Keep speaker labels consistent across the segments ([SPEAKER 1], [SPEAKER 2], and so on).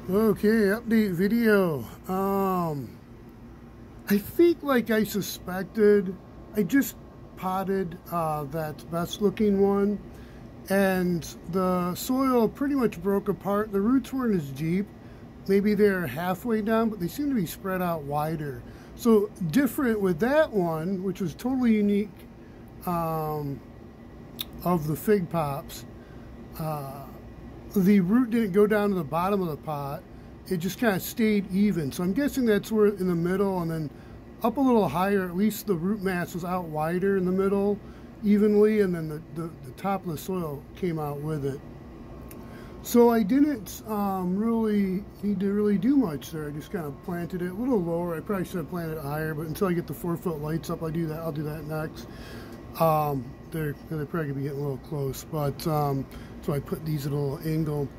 [SPEAKER 1] Okay, update video. I think, like I suspected, I just potted that best looking one, and the soil pretty much broke apart. The roots weren't as deep. Maybe they're halfway down, but they seem to be spread out wider. So different with that one, which was totally unique of the fig pops. The root didn't go down to the bottom of the pot. It just kind of stayed even. So I'm guessing that's where in the middle, and then up a little higher, at least the root mass was out wider in the middle evenly, and then the top of the soil came out with it. So I didn't really need to really do much there. I just kind of planted it a little lower. I probably should have planted it higher, but until I get the 4-foot lights up, I'll do that next. They're probably gonna be getting a little close, but so I put these at a little angle.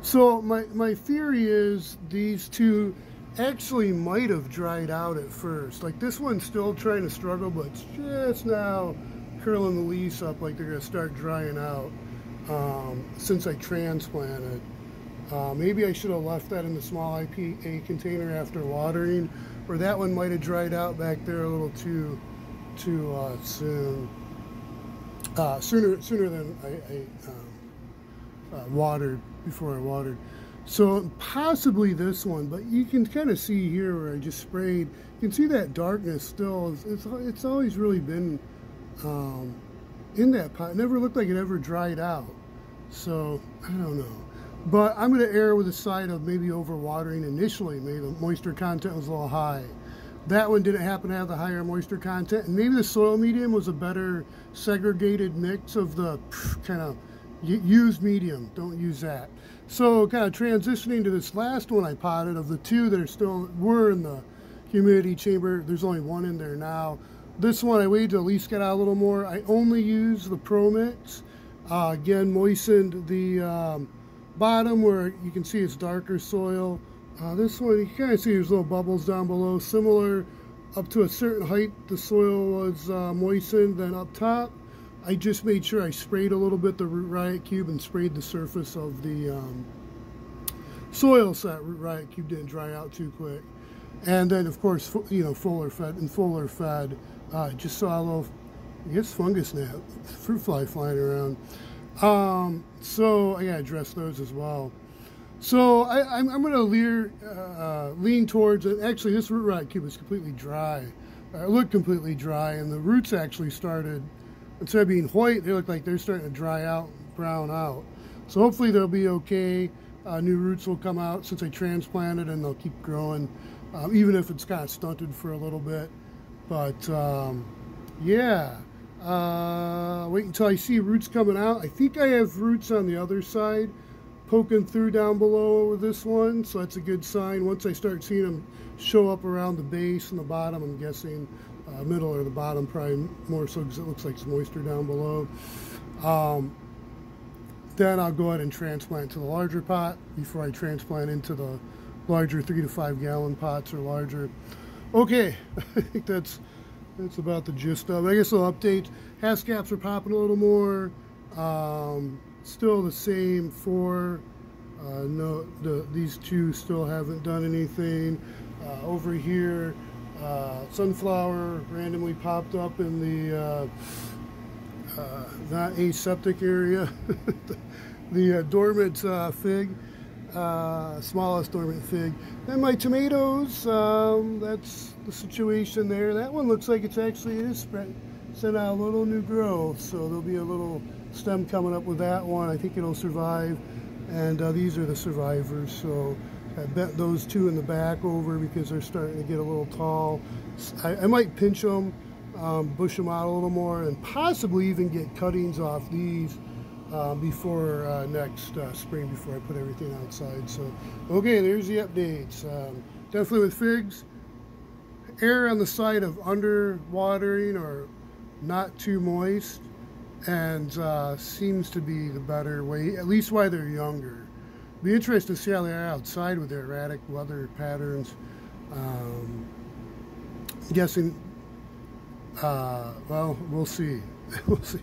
[SPEAKER 1] So my theory is these two actually might have dried out at first. Like this one's still trying to struggle, but it's just now curling the leaves up like they're gonna start drying out since I transplanted. Maybe I should have left that in the small IPA container after watering, or that one might have dried out back there a little too soon. Sooner than I watered, before I watered. So possibly this one, but you can kind of see here where I just sprayed. You can see that darkness still. It's always really been in that pot. It never looked like it ever dried out. So I don't know. But I'm going to err with the side of maybe overwatering initially. Maybe the moisture content was a little high. That one didn't happen to have the higher moisture content, and maybe the soil medium was a better segregated mix of the kind of used medium. Don't use that. So kind of transitioning to this last one I potted, of the two that were in the humidity chamber, there's only one in there now. This one I waited to at least get out a little more. I only used the Pro Mix. Again, moistened the bottom where you can see it's darker soil. This one, you can kind of see there's little bubbles down below. Similar, up to a certain height, the soil was moistened. Then up top, I just made sure I sprayed a little bit the Root Riot Cube and sprayed the surface of the soil so that Root Riot Cube didn't dry out too quick. And then, of course, fuller fed. Just saw a little, I guess, fungus gnat, fruit fly flying around. So I gotta address those as well. So I'm going to lean towards it. Actually, this Root Riot Cube is completely dry. It looked completely dry, and the roots actually started, instead of being white, they look like they're starting to dry out, brown out. So hopefully they'll be okay. New roots will come out since I transplanted, and they'll keep growing, even if it's kind of stunted for a little bit. But yeah, wait until I see roots coming out. I think I have roots on the other side poking through down below with this one, so that's a good sign. Once I start seeing them show up around the base and the bottom, I'm guessing middle or the bottom, probably more so because it looks like some moisture down below. Then I'll go ahead and transplant to the larger pot before I transplant into the larger 3 to 5 gallon pots or larger. Okay, I think that's about the gist of it. I guess I'll update. Haskaps are popping a little more. Still the same 4. These 2 still haven't done anything. Over here, sunflower randomly popped up in the not aseptic area, the dormant fig, smallest dormant fig. Then my tomatoes, that's the situation there. That one looks like it is sent out a little new growth, so there'll be a little stem coming up with that one. I think it'll survive, and these are the survivors. So I bent those 2 in the back over because they're starting to get a little tall. I might pinch them, bush them out a little more, and possibly even get cuttings off these before next spring, before I put everything outside. So okay, there's the updates. Definitely with figs, err on the side of under watering or not too moist, and seems to be the better way, at least while they're younger. Be interested to see how they are outside with their erratic weather patterns. Guessing, well, we'll see. We'll see.